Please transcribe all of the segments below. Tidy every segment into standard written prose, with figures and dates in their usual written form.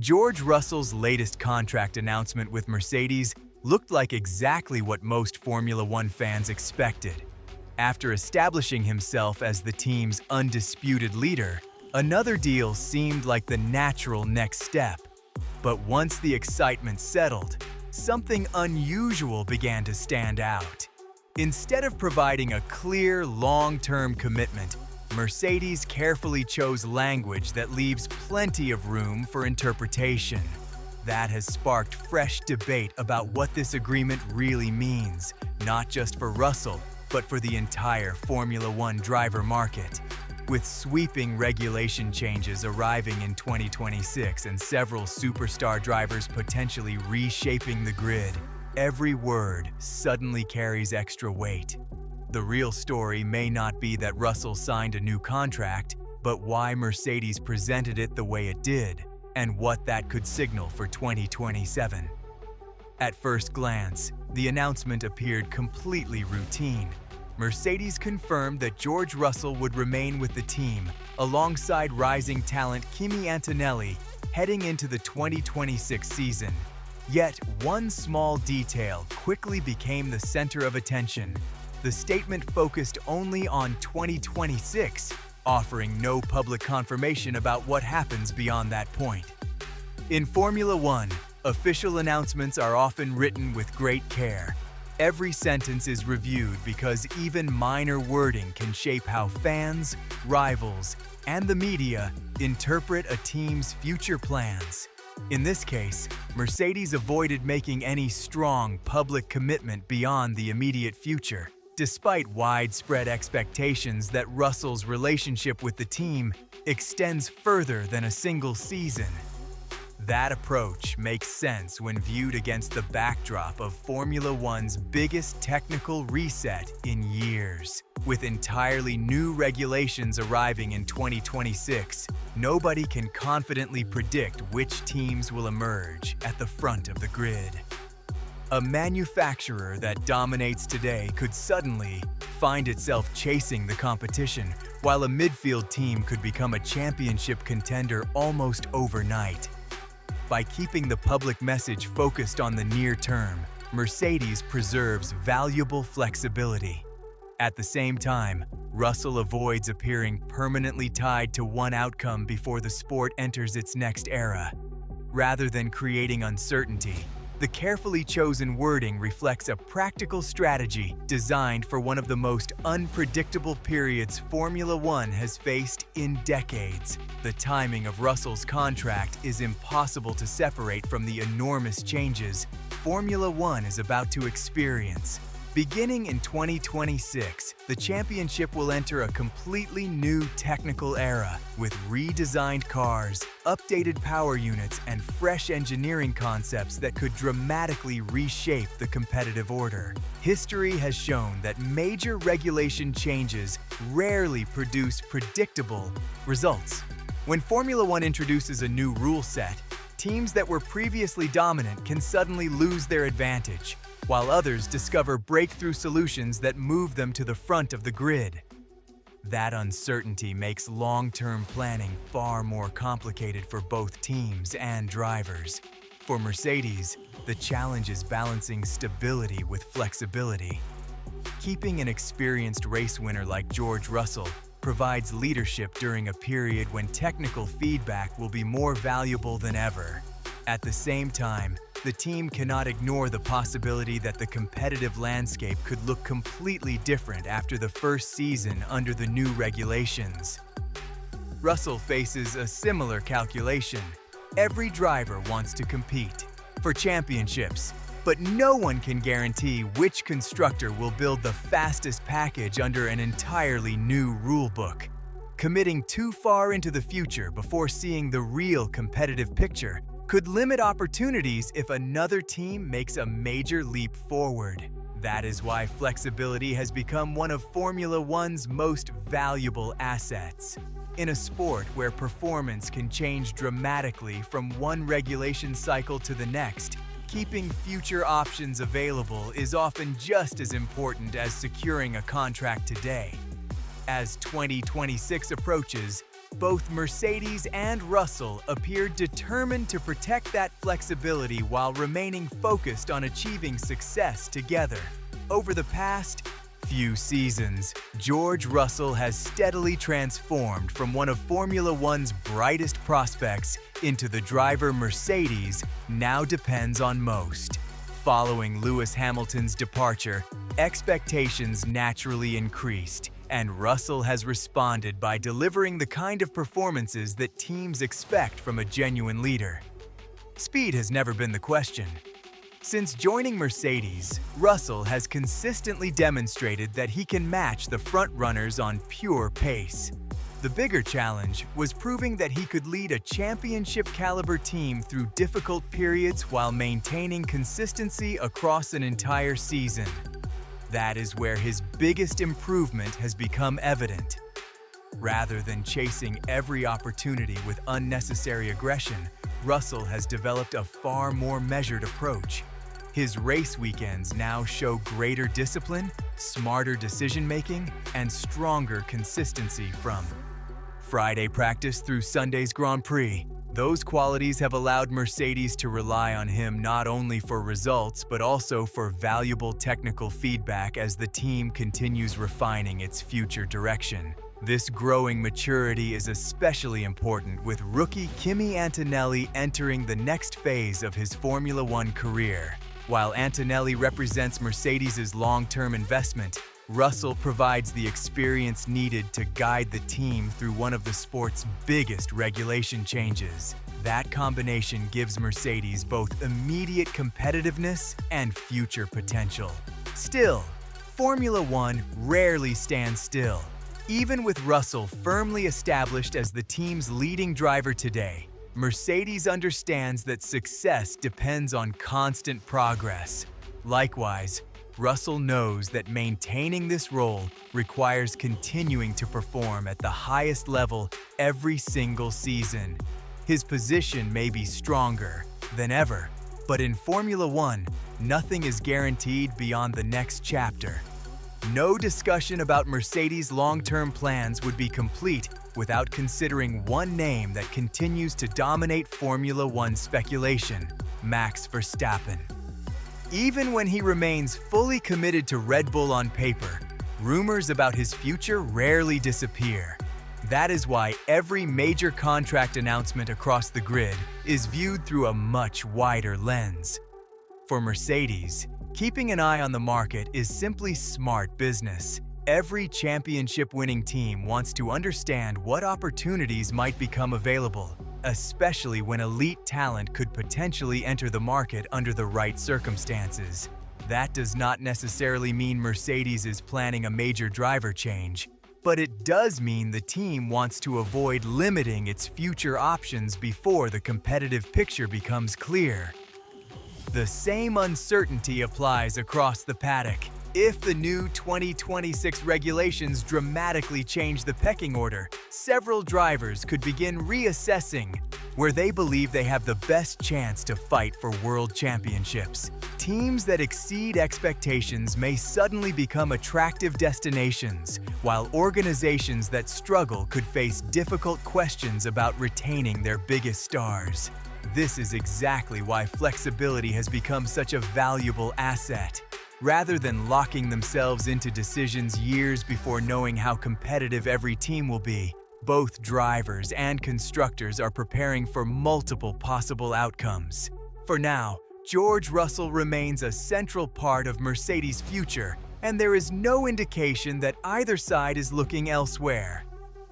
George Russell's latest contract announcement with Mercedes looked like exactly what most Formula One fans expected. After establishing himself as the team's undisputed leader, another deal seemed like the natural next step. But once the excitement settled, something unusual began to stand out. Instead of providing a clear, long-term commitment, Mercedes carefully chose language that leaves plenty of room for interpretation. That has sparked fresh debate about what this agreement really means, not just for Russell, but for the entire Formula One driver market. With sweeping regulation changes arriving in 2026 and several superstar drivers potentially reshaping the grid, every word suddenly carries extra weight. The real story may not be that Russell signed a new contract, but why Mercedes presented it the way it did, and what that could signal for 2027. At first glance, the announcement appeared completely routine. Mercedes confirmed that George Russell would remain with the team, alongside rising talent Kimi Antonelli, heading into the 2026 season. Yet, one small detail quickly became the center of attention. The statement focused only on 2026, offering no public confirmation about what happens beyond that point. In Formula One, official announcements are often written with great care. Every sentence is reviewed because even minor wording can shape how fans, rivals, and the media interpret a team's future plans. In this case, Mercedes avoided making any strong public commitment beyond the immediate future, despite widespread expectations that Russell's relationship with the team extends further than a single season. That approach makes sense when viewed against the backdrop of Formula One's biggest technical reset in years. With entirely new regulations arriving in 2026, nobody can confidently predict which teams will emerge at the front of the grid. A manufacturer that dominates today could suddenly find itself chasing the competition, while a midfield team could become a championship contender almost overnight. By keeping the public message focused on the near term, Mercedes preserves valuable flexibility. At the same time, Russell avoids appearing permanently tied to one outcome before the sport enters its next era. Rather than creating uncertainty, the carefully chosen wording reflects a practical strategy designed for one of the most unpredictable periods Formula One has faced in decades. The timing of Russell's contract is impossible to separate from the enormous changes Formula One is about to experience. Beginning in 2026, the championship will enter a completely new technical era with redesigned cars, updated power units, and fresh engineering concepts that could dramatically reshape the competitive order. History has shown that major regulation changes rarely produce predictable results. When Formula One introduces a new rule set, teams that were previously dominant can suddenly lose their advantage, while others discover breakthrough solutions that move them to the front of the grid. That uncertainty makes long-term planning far more complicated for both teams and drivers. For Mercedes, the challenge is balancing stability with flexibility. Keeping an experienced race winner like George Russell provides leadership during a period when technical feedback will be more valuable than ever. At the same time, the team cannot ignore the possibility that the competitive landscape could look completely different after the first season under the new regulations. Russell faces a similar calculation. Every driver wants to compete for championships, but no one can guarantee which constructor will build the fastest package under an entirely new rulebook. Committing too far into the future before seeing the real competitive picture could limit opportunities if another team makes a major leap forward. That is why flexibility has become one of Formula One's most valuable assets. In a sport where performance can change dramatically from one regulation cycle to the next, keeping future options available is often just as important as securing a contract today. As 2026 approaches, Both Mercedes and Russell appeared determined to protect that flexibility while remaining focused on achieving success together. Over the past few seasons, George Russell has steadily transformed from one of Formula One's brightest prospects into the driver Mercedes now depends on most. Following Lewis Hamilton's departure, expectations naturally increased, and Russell has responded by delivering the kind of performances that teams expect from a genuine leader. Speed has never been the question. Since joining Mercedes, Russell has consistently demonstrated that he can match the front-runners on pure pace. The bigger challenge was proving that he could lead a championship-caliber team through difficult periods while maintaining consistency across an entire season. That is where his biggest improvement has become evident. Rather than chasing every opportunity with unnecessary aggression, Russell has developed a far more measured approach. His race weekends now show greater discipline, smarter decision-making, and stronger consistency from Friday practice through Sunday's Grand Prix. Those qualities have allowed Mercedes to rely on him not only for results but also for valuable technical feedback as the team continues refining its future direction. This growing maturity is especially important with rookie Kimi Antonelli entering the next phase of his Formula One career. While Antonelli represents Mercedes' long-term investment, Russell provides the experience needed to guide the team through one of the sport's biggest regulation changes. That combination gives Mercedes both immediate competitiveness and future potential. Still, Formula One rarely stands still. Even with Russell firmly established as the team's leading driver today, Mercedes understands that success depends on constant progress. Likewise, Russell knows that maintaining this role requires continuing to perform at the highest level every single season. His position may be stronger than ever, but in Formula One, nothing is guaranteed beyond the next chapter. No discussion about Mercedes' long-term plans would be complete without considering one name that continues to dominate Formula One speculation: Max Verstappen. Even when he remains fully committed to Red Bull on paper, rumors about his future rarely disappear. That is why every major contract announcement across the grid is viewed through a much wider lens. For Mercedes, keeping an eye on the market is simply smart business. Every championship-winning team wants to understand what opportunities might become available, especially when elite talent could potentially enter the market under the right circumstances. That does not necessarily mean Mercedes is planning a major driver change, but it does mean the team wants to avoid limiting its future options before the competitive picture becomes clear. The same uncertainty applies across the paddock. If the new 2026 regulations dramatically change the pecking order, several drivers could begin reassessing where they believe they have the best chance to fight for world championships. Teams that exceed expectations may suddenly become attractive destinations, while organizations that struggle could face difficult questions about retaining their biggest stars. This is exactly why flexibility has become such a valuable asset. Rather than locking themselves into decisions years before knowing how competitive every team will be, both drivers and constructors are preparing for multiple possible outcomes. For now, George Russell remains a central part of Mercedes' future, and there is no indication that either side is looking elsewhere.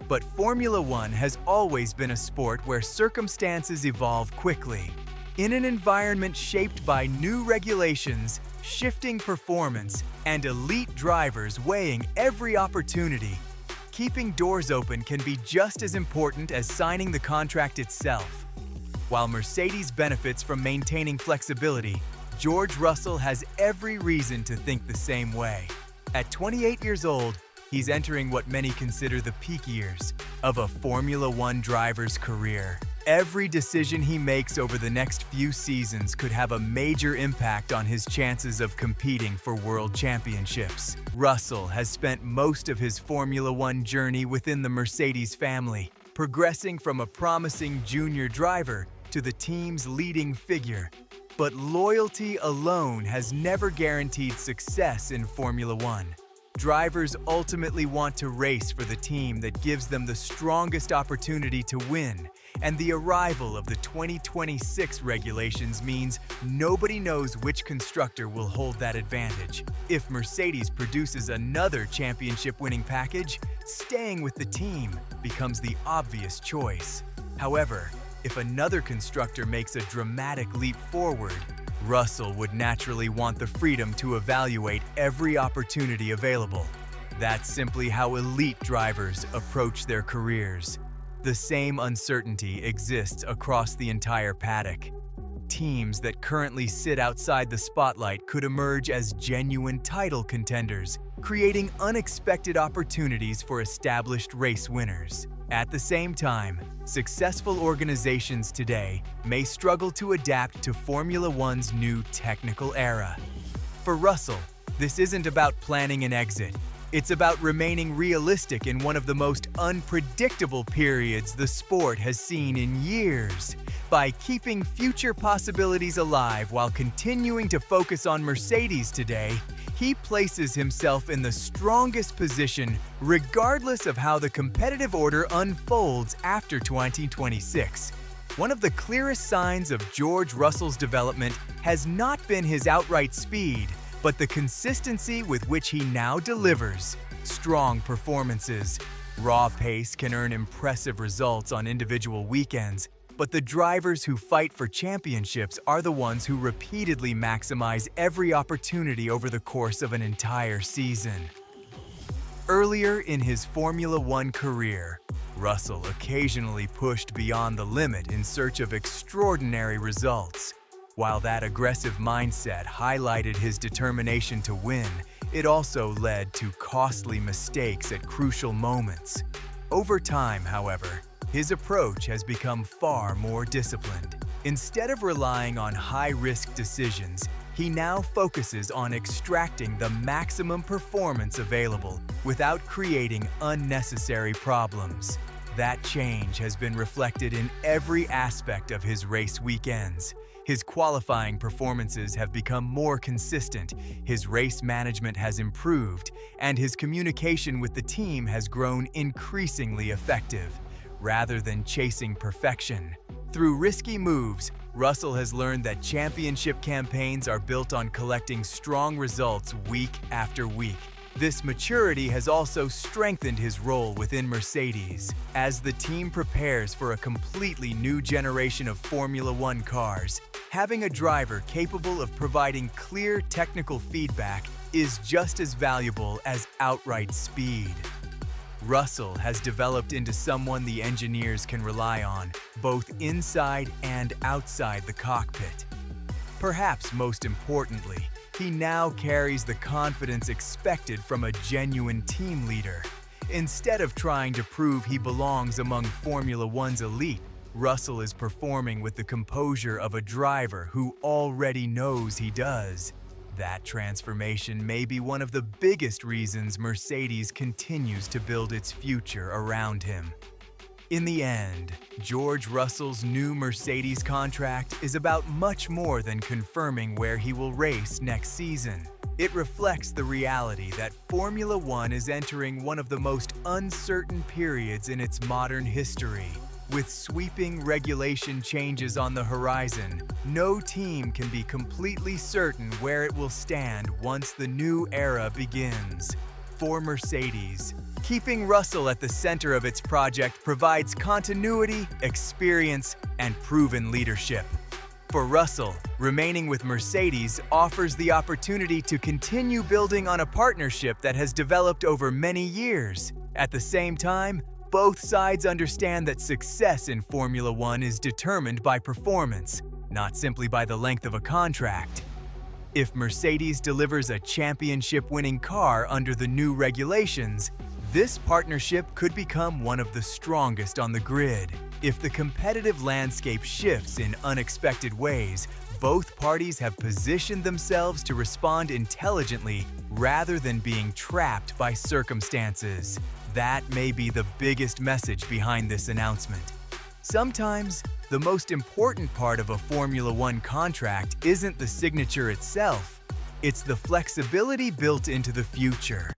But Formula One has always been a sport where circumstances evolve quickly. In an environment shaped by new regulations, shifting performance, and elite drivers weighing every opportunity, keeping doors open can be just as important as signing the contract itself. While Mercedes benefits from maintaining flexibility, George Russell has every reason to think the same way. At 28 years old, he's entering what many consider the peak years of a Formula One driver's career. Every decision he makes over the next few seasons could have a major impact on his chances of competing for world championships. Russell has spent most of his Formula One journey within the Mercedes family, progressing from a promising junior driver to the team's leading figure. But loyalty alone has never guaranteed success in Formula One. Drivers ultimately want to race for the team that gives them the strongest opportunity to win, and the arrival of the 2026 regulations means nobody knows which constructor will hold that advantage. If Mercedes produces another championship-winning package, staying with the team becomes the obvious choice. However, if another constructor makes a dramatic leap forward, Russell would naturally want the freedom to evaluate every opportunity available. That's simply how elite drivers approach their careers. The same uncertainty exists across the entire paddock. Teams that currently sit outside the spotlight could emerge as genuine title contenders, creating unexpected opportunities for established race winners. At the same time, successful organizations today may struggle to adapt to Formula One's new technical era. For Russell, this isn't about planning an exit. It's about remaining realistic in one of the most unpredictable periods the sport has seen in years. By keeping future possibilities alive while continuing to focus on Mercedes today, he places himself in the strongest position regardless of how the competitive order unfolds after 2026. One of the clearest signs of George Russell's development has not been his outright speed, but the consistency with which he now delivers. Strong performances. Raw pace can earn impressive results on individual weekends, but the drivers who fight for championships are the ones who repeatedly maximize every opportunity over the course of an entire season. Earlier in his Formula One career, Russell occasionally pushed beyond the limit in search of extraordinary results. While that aggressive mindset highlighted his determination to win, it also led to costly mistakes at crucial moments. Over time, however, his approach has become far more disciplined. Instead of relying on high-risk decisions, he now focuses on extracting the maximum performance available without creating unnecessary problems. That change has been reflected in every aspect of his race weekends. His qualifying performances have become more consistent, his race management has improved, and his communication with the team has grown increasingly effective. Rather than chasing perfection, through risky moves, Russell has learned that championship campaigns are built on collecting strong results week after week. This maturity has also strengthened his role within Mercedes. As the team prepares for a completely new generation of Formula One cars, having a driver capable of providing clear technical feedback is just as valuable as outright speed. Russell has developed into someone the engineers can rely on, both inside and outside the cockpit. Perhaps most importantly, he now carries the confidence expected from a genuine team leader. Instead of trying to prove he belongs among Formula One's elite, Russell is performing with the composure of a driver who already knows he does. That transformation may be one of the biggest reasons Mercedes continues to build its future around him. In the end, George Russell's new Mercedes contract is about much more than confirming where he will race next season. It reflects the reality that Formula One is entering one of the most uncertain periods in its modern history. With sweeping regulation changes on the horizon, no team can be completely certain where it will stand once the new era begins. For Mercedes, keeping Russell at the center of its project provides continuity, experience, and proven leadership. For Russell, remaining with Mercedes offers the opportunity to continue building on a partnership that has developed over many years. At the same time, both sides understand that success in Formula One is determined by performance, not simply by the length of a contract. If Mercedes delivers a championship-winning car under the new regulations, this partnership could become one of the strongest on the grid. If the competitive landscape shifts in unexpected ways, both parties have positioned themselves to respond intelligently rather than being trapped by circumstances. That may be the biggest message behind this announcement. Sometimes, the most important part of a Formula One contract isn't the signature itself, it's the flexibility built into the future.